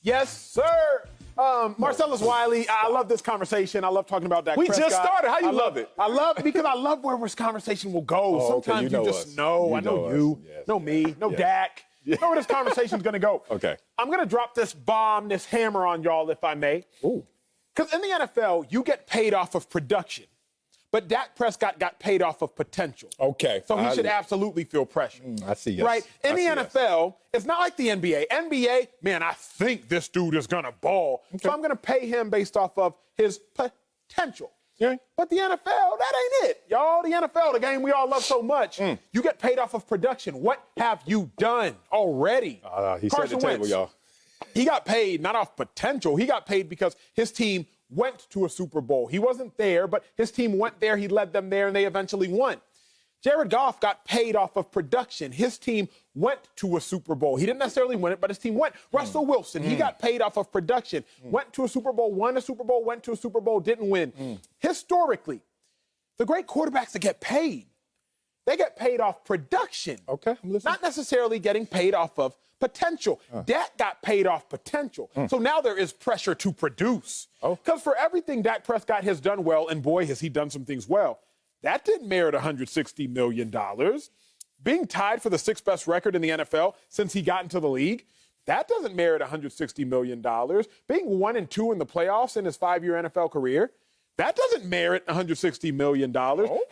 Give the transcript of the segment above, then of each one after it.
Yes, sir. Marcellus, Wiley, I love this conversation. I love talking about Dak Prescott. We just started. How you love it? I love it because I love where this conversation will go. Sometimes you just know. I know you, know me, know Dak. Know where this conversation's going to go. Okay. I'm going to drop this bomb, this hammer on y'all, if I may. Ooh. Because in the NFL, you get paid off of production. But Dak Prescott got paid off of potential. Okay. So he should absolutely feel pressure. I see, yes. Right? In the NFL, yes. It's not like the NBA. NBA, man, I think this dude is going to ball. Okay. So I'm going to pay him based off of his potential. Yeah. But the NFL, that ain't it. Y'all, the NFL, the game we all love so much, you get paid off of production. What have you done already? He set the table, y'all. He got paid not off potential. He got paid because his team went to a Super Bowl. He wasn't there, but his team went there. He led them there, and they eventually won. Jared Goff got paid off of production. His team went to a Super Bowl. He didn't necessarily win it, but his team went. Russell Wilson, he got paid off of production. Went to a Super Bowl, won a Super Bowl, went to a Super Bowl, didn't win. Historically, the great quarterbacks that get paid, they get paid off production. Okay, I'm listening. Not necessarily getting paid off of potential. Dak got paid off potential. So now there is pressure to produce. Because for everything Dak Prescott has done well, and boy, has he done some things well, that didn't merit $160 million. Being tied for the sixth best record in the NFL since he got into the league, that doesn't merit $160 million. Being 1-2 in the playoffs in his 5-year NFL career, that doesn't merit $160 million.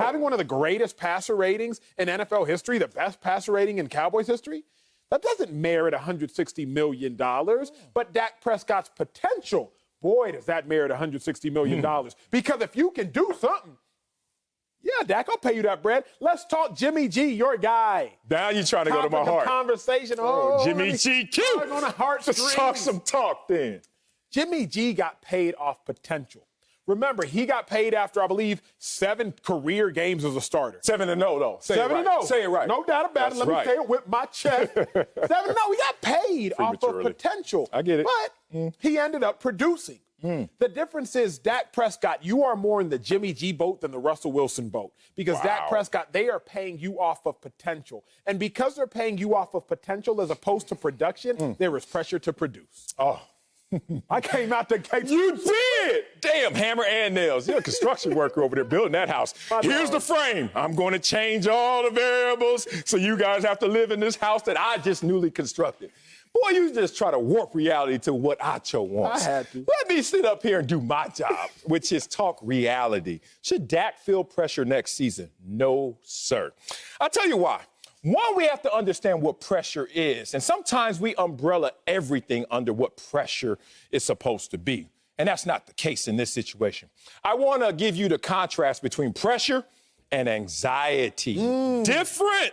Having one of the greatest passer ratings in NFL history, the best passer rating in Cowboys history, that doesn't merit $160 million. But Dak Prescott's potential, boy, does that merit $160 million. Because if you can do something, yeah, Dak, I'll pay you that bread. Let's talk Jimmy G, your guy. Now you're trying to go to my heart. Conversation. Jimmy G, cute. On a heartstrings. Let's talk some talk then. Jimmy G got paid off potential. Remember, he got paid after, I believe, 7 career games as a starter. 7-0, though. 7-0. Say it right. No doubt about it. Let me say it with my chest. 7-0. He got paid off of potential. I get it. But he ended up producing. The difference is Dak Prescott, you are more in the Jimmy G boat than the Russell Wilson boat. Because Dak Prescott, they are paying you off of potential. And because they're paying you off of potential as opposed to production, there is pressure to produce. I came out the gate. You did! Damn, hammer and nails. You're a construction worker over there building that house. Here's the frame. I'm going to change all the variables so you guys have to live in this house that I just newly constructed. Boy, you just try to warp reality to what Acho wants. I had to. Let me sit up here and do my job, which is talk reality. Should Dak feel pressure next season? No, sir. I'll tell you why. One, we have to understand what pressure is. And sometimes we umbrella everything under what pressure is supposed to be. And that's not the case in this situation. I want to give you the contrast between pressure and anxiety. Different.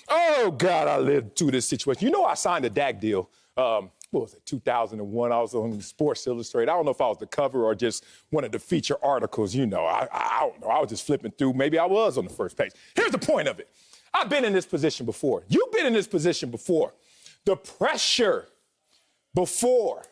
Oh, God, I lived through this situation. You know, I signed a Dak deal. What was it, 2001? I was on Sports Illustrated. I don't know if I was the cover or just one of the feature articles. You know, I don't know. I was just flipping through. Maybe I was on the first page. Here's the point of it. I've been in this position before. You've been in this position before. The pressure before,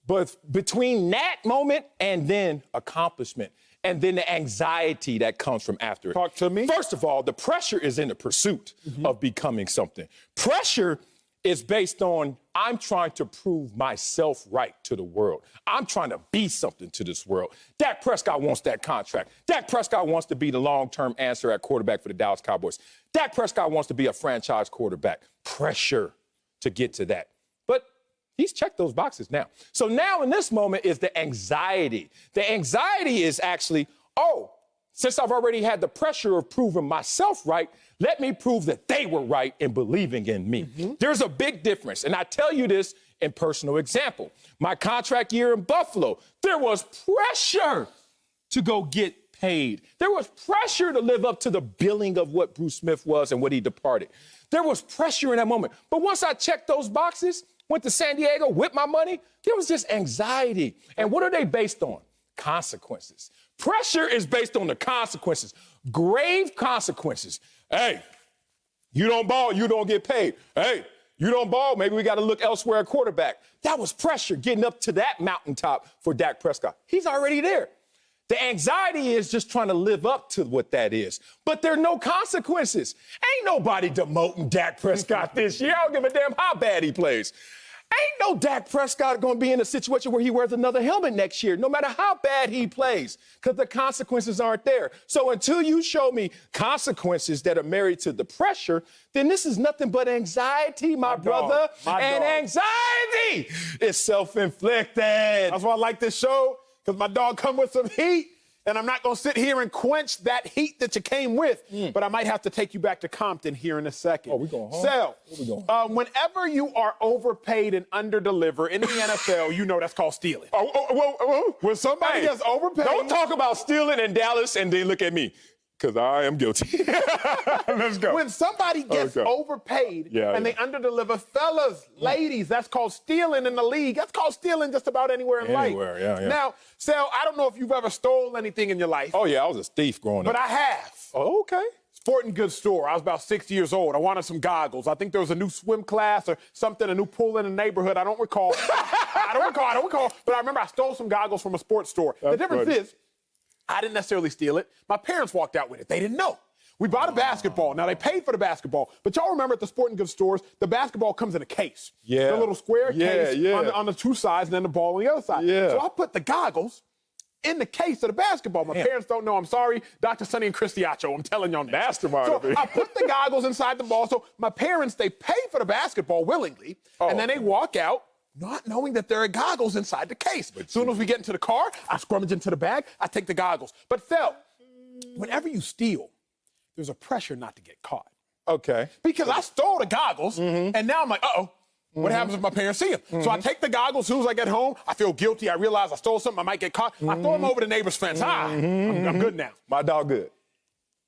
but between that moment and then accomplishment, and then the anxiety that comes from after it. Talk to me. First of all, the pressure is in the pursuit of becoming something. Pressure is based on I'm trying to prove myself right to the world. I'm trying to be something to this world. Dak Prescott wants that contract. Dak Prescott wants to be the long-term answer at quarterback for the Dallas Cowboys. Dak Prescott wants to be a franchise quarterback. Pressure to get to that. But he's checked those boxes now. So now in this moment is the anxiety. The anxiety is actually, since I've already had the pressure of proving myself right, let me prove that they were right in believing in me. There's a big difference. And I tell you this in personal example. My contract year in Buffalo, there was pressure to go get paid. There was pressure to live up to the billing of what Bruce Smith was and what he departed. There was pressure in that moment. But once I checked those boxes, went to San Diego, whipped my money, there was just anxiety. And what are they based on? Consequences. Pressure is based on the consequences, grave consequences. Hey, you don't ball, you don't get paid. Hey, you don't ball, maybe we got to look elsewhere at quarterback. That was pressure getting up to that mountaintop for Dak Prescott. He's already there. The anxiety is just trying to live up to what that is. But there are no consequences. Ain't nobody demoting Dak Prescott this year. I don't give a damn how bad he plays. Ain't no Dak Prescott going to be in a situation where he wears another helmet next year, no matter how bad he plays, because the consequences aren't there. So until you show me consequences that are married to the pressure, then this is nothing but anxiety, my brother. And anxiety is self-inflicted. That's why I like this show, because my dog come with some heat. And I'm not going to sit here and quench that heat that you came with, but I might have to take you back to Compton here in a second. Oh, we going home? So, we going? Whenever you are overpaid and underdeliver in the NFL, you know that's called stealing. When somebody gets overpaid. Don't talk about stealing in Dallas and then look at me, because I am guilty. Let's go. When somebody gets overpaid and they underdeliver, fellas, ladies, that's called stealing in the league. That's called stealing just about anywhere in life. Now, Sal, I don't know if you've ever stole anything in your life. Oh, yeah, I was a thief growing up. But I have. Oh, okay. Sporting goods store. I was about 6 years old. I wanted some goggles. I think there was a new swim class or something, a new pool in the neighborhood. I don't recall. I don't recall. But I remember I stole some goggles from a sports store. The difference is, I didn't necessarily steal it. My parents walked out with it. They didn't know. We bought a basketball. Now, they paid for the basketball. But y'all remember at the sporting goods stores, the basketball comes in a case. Yeah. The little square case on the two sides and then the ball on the other side. Yeah. So I put the goggles in the case of the basketball. My parents don't know. I'm sorry. Dr. Sonny and Christy Acho, I'm telling y'all now. Mastermind. So I put the goggles inside the ball. So my parents, they pay for the basketball willingly. And then they walk out, not knowing that there are goggles inside the case. As soon as we get into the car, I scrummage into the bag, I take the goggles. But Phil, whenever you steal, there's a pressure not to get caught. Okay. Because I stole the goggles, and now I'm like, uh-oh, what happens if my parents see them? So I take the goggles. As soon as I get home, I feel guilty. I realize I stole something. I might get caught. I throw them over the neighbor's fence. I'm good now. My dog good.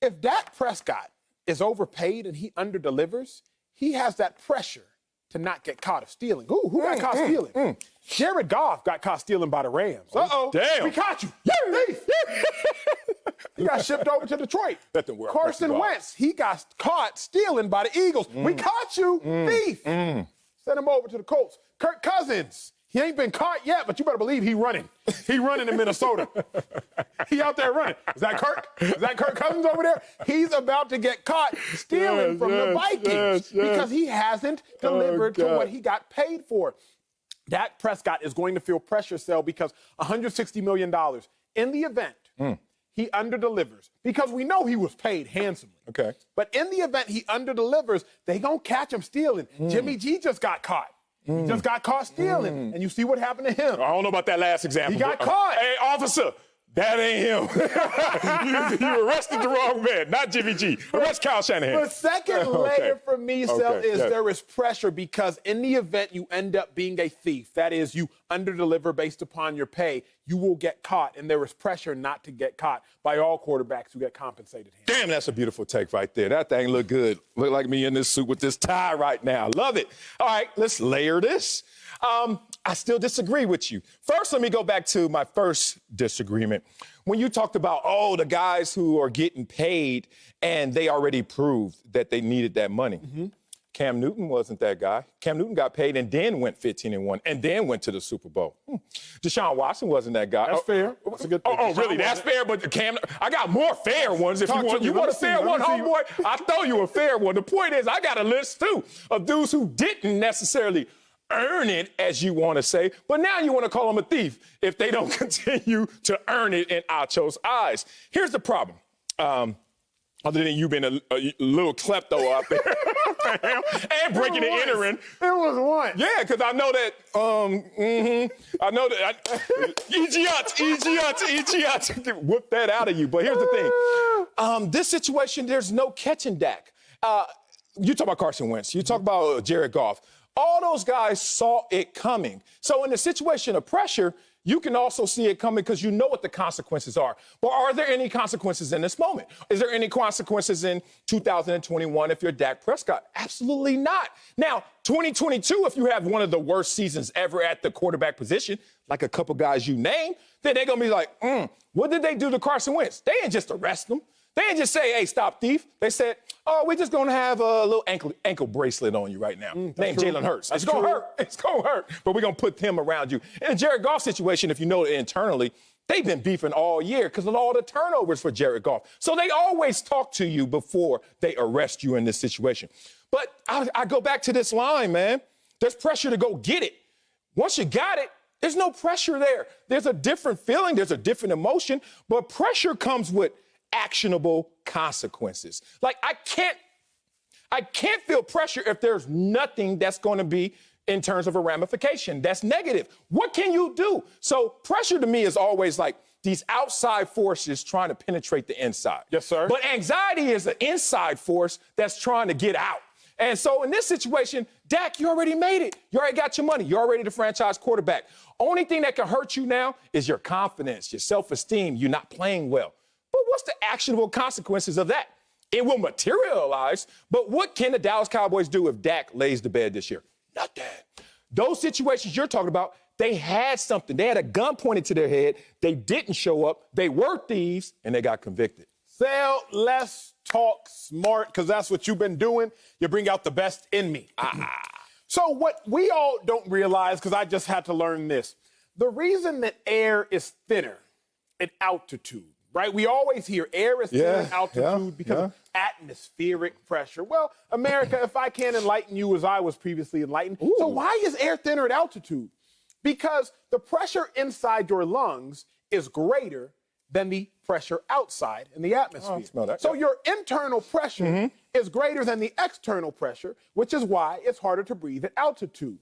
If Dak Prescott is overpaid and he underdelivers, he has that pressure to not get caught of stealing. Ooh, who got caught stealing? Jared Goff got caught stealing by the Rams. Uh-oh. Damn. We caught you. Thief. He got shipped over to Detroit. Carson Wentz, he got caught stealing by the Eagles. We caught you. Thief. Send him over to the Colts. Kirk Cousins, he ain't been caught yet, but you better believe he running. He running in Minnesota. He out there running. Is that Kirk? Is that Kirk Cousins over there? He's about to get caught stealing from the Vikings because he hasn't delivered to what he got paid for. Dak Prescott is going to feel pressure, Sel, because $160 million in the event he underdelivers, because we know he was paid handsomely. Okay. But in the event he underdelivers, they gonna catch him stealing. Jimmy G just got caught. He just got caught stealing. And you see what happened to him. I don't know about that last example. He got caught. Hey, officer, that ain't him. you arrested the wrong man, not Jimmy G. Arrest Kyle Shanahan. The second layer for me, Sel, is there is pressure because in the event you end up being a thief, that is, you underdeliver based upon your pay, you will get caught, and there is pressure not to get caught by all quarterbacks who get compensated. Damn, that's a beautiful take right there. That thing look good. Look like me in this suit with this tie right now. Love it. All right, let's layer this. I still disagree with you. First, let me go back to my first disagreement. When you talked about, the guys who are getting paid and they already proved that they needed that money. Cam Newton wasn't that guy. Cam Newton got paid and then went 15-1 and then went to the Super Bowl. Deshaun Watson wasn't that guy. That's fair. That's a good thing. Really? That's fair, but Cam, I got more fair ones if you want. You want a fair one, homeboy? I'll throw you a fair one. The point is, I got a list, too, of dudes who didn't necessarily earn it, as you want to say, but now you want to call them a thief if they don't continue to earn it in Acho's eyes. Here's the problem. Other than you being a little klepto out there and breaking and entering. It was one. Yeah, because I know that, I know that, Idiot, whoop that out of you. But here's the thing. This situation, there's no catching Dak. You talk about Carson Wentz. You talk about Jared Goff. All those guys saw it coming. So in a situation of pressure, you can also see it coming because you know what the consequences are. But are there any consequences in this moment? Is there any consequences in 2021 if you're Dak Prescott? Absolutely not. Now, 2022, if you have one of the worst seasons ever at the quarterback position, like a couple guys you named, then they're going to be like, what did they do to Carson Wentz? They didn't just arrest him. They didn't just say, hey, stop thief. They said, we're just going to have a little ankle bracelet on you right now. Named Jalen Hurts. It's going to hurt. It's going to hurt. But we're going to put him around you. In the Jared Goff situation, if you know it internally, they've been beefing all year because of all the turnovers for Jared Goff. So they always talk to you before they arrest you in this situation. But I go back to this line, man. There's pressure to go get it. Once you got it, there's no pressure there. There's a different feeling. There's a different emotion. But pressure comes with actionable consequences. Like, I can't feel pressure if there's nothing that's going to be in terms of a ramification that's negative. What can you do? So pressure to me is always like these outside forces trying to penetrate the inside. Yes, sir. But anxiety is an inside force that's trying to get out. And so in this situation, Dak, you already made it. You already got your money. You're already the franchise quarterback. Only thing that can hurt you now is your confidence, your self-esteem. You're not playing well. But what's the actionable consequences of that? It will materialize, but what can the Dallas Cowboys do if Dak lays the bed this year? Nothing. Those situations you're talking about, they had something. They had a gun pointed to their head. They didn't show up. They were thieves, and they got convicted. Sell less, talk smart, because that's what you've been doing. You bring out the best in me. So what we all don't realize, because I just had to learn this, the reason that air is thinner at altitude, right? We always hear air is thinner at altitude because of atmospheric pressure. Well, America, if I can enlighten you as I was previously enlightened, so why is air thinner at altitude? Because the pressure inside your lungs is greater than the pressure outside in the atmosphere. So your internal pressure is greater than the external pressure, which is why it's harder to breathe at altitude.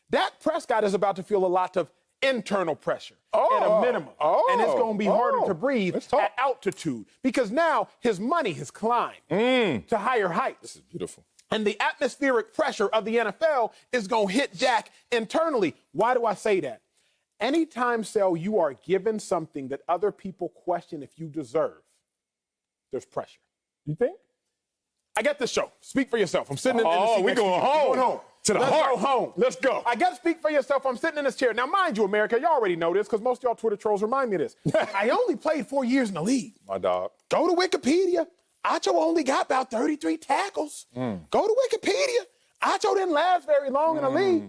Dak Prescott is about to feel a lot of internal pressure at a minimum. And it's going to be harder to breathe at altitude because now his money has climbed to higher heights. This is beautiful. And the atmospheric pressure of the NFL is going to hit Dak internally. Why do I say that? Anytime, Sel, you are given something that other people question if you deserve, there's pressure. You think? I get this show. Speak for yourself. I'm sitting in this seat. We're going home. We're going home. To the Let's heart. go home. Let's go. I get speak for yourself. I'm sitting in this chair. Now, mind you, America, you already know this because most of y'all Twitter trolls remind me of this. I only played 4 years in the league. My dog. Go to Wikipedia. Acho only got about 33 tackles. Go to Wikipedia. Acho didn't last very long in the league.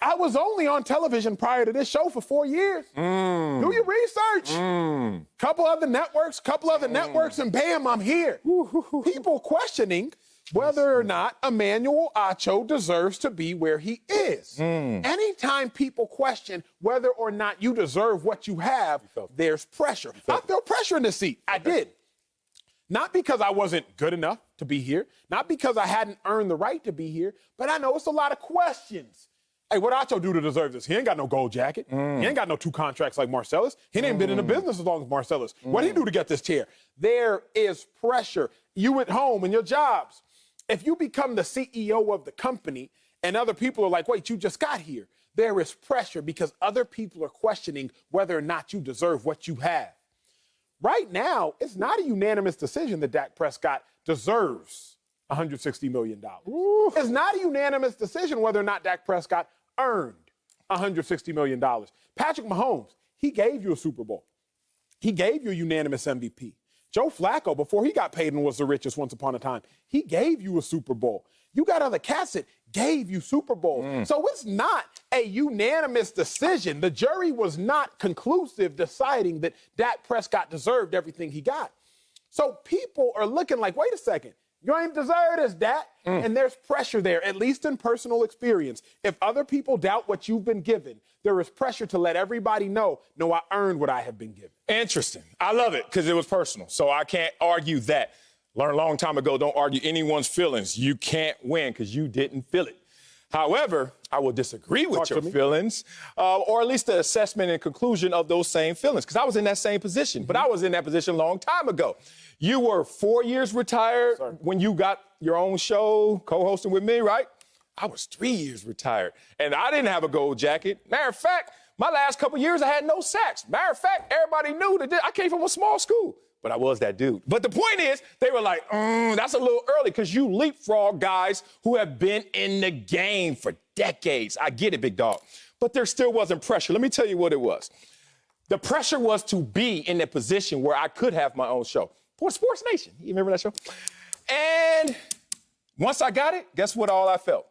I was only on television prior to this show for 4 years. Do your research. Couple other networks, and bam, I'm here. People questioning whether or not Emmanuel Acho deserves to be where he is. Anytime people question whether or not you deserve what you have, there's pressure. I felt pressure in this seat. I did. Not because I wasn't good enough to be here, not because I hadn't earned the right to be here, but I know it's a lot of questions. Hey, what Acho do to deserve this? He ain't got no gold jacket. He ain't got no 2 contracts like Marcellus. He ain't been in the business as long as Marcellus. What did he do to get this chair? There is pressure. You at home in your jobs. If you become the CEO of the company and other people are like, wait, you just got here, there is pressure because other people are questioning whether or not you deserve what you have. Right now, it's not a unanimous decision that Dak Prescott deserves $160 million. It's not a unanimous decision whether or not Dak Prescott earned $160 million. Patrick Mahomes, he gave you a Super Bowl. He gave you a unanimous MVP. Joe Flacco, before he got paid and was the richest once upon a time, he gave you a Super Bowl. You got other cats that gave you Super Bowls. So it's not a unanimous decision. The jury was not conclusive deciding that Dak Prescott deserved everything he got. So people are looking like, wait a second, you ain't deserve this, Dak. And there's pressure there, at least in personal experience. If other people doubt what you've been given, there is pressure to let everybody know, no, I earned what I have been given. Interesting. I love it because it was personal. So I can't argue that. Learned a long time ago, don't argue anyone's feelings. You can't win because you didn't feel it. However, I will disagree with your feelings, or at least the assessment and conclusion of those same feelings, because I was in that same position, but I was in that position a long time ago. You were 4 years retired when you got your own show, co-hosting with me, right? I was 3 years retired, and I didn't have a gold jacket. Matter of fact, my last couple years, I had no sacks. Matter of fact, everybody knew that I came from a small school. But I was that dude. But the point is, they were like, that's a little early because you leapfrog guys who have been in the game for decades. I get it, big dog. But there still wasn't pressure. Let me tell you what it was. The pressure was to be in a position where I could have my own show. Sports Nation. You remember that show? And once I got it, guess what all I felt?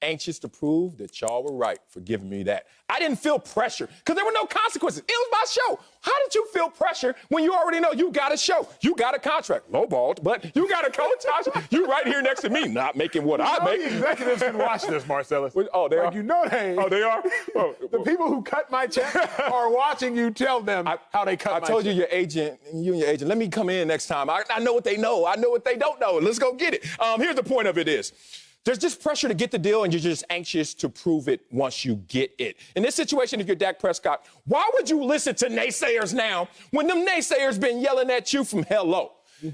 anxious to prove that y'all were right for giving me that. I didn't feel pressure because there were no consequences. It was my show. How did you feel pressure when you already know you got a show? You got a contract. Lowballed, but you got a contract. You right here next to me, not making what I make. The executives can watch this, Marcellus. Oh, they are? You know they. Oh, they are? Oh, the people who cut my check are watching you tell them how they cut my check. I told you your agent, let me come in next time. I know what they know. I know what they don't know. Let's go get it. Here's the point of it is, there's just pressure to get the deal, and you're just anxious to prove it once you get it. In this situation, if you're Dak Prescott, why would you listen to naysayers now when them naysayers been yelling at you from hello?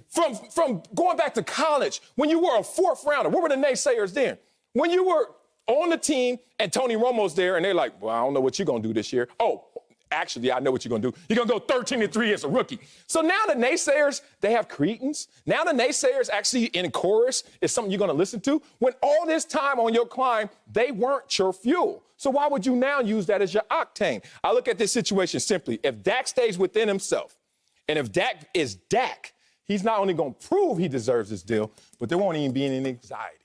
From going back to college, when you were a fourth rounder, what were the naysayers then? When you were on the team and Tony Romo's there, and they're like, well, I don't know what you're going to do this year. Oh, actually, I know what you're going to do. You're going to go 13-3 as a rookie. So now the naysayers, they have credence. Now the naysayers actually in chorus is something you're going to listen to. When all this time on your climb, they weren't your fuel. So why would you now use that as your octane? I look at this situation simply. If Dak stays within himself, and if Dak is Dak, he's not only going to prove he deserves this deal, but there won't even be any anxiety.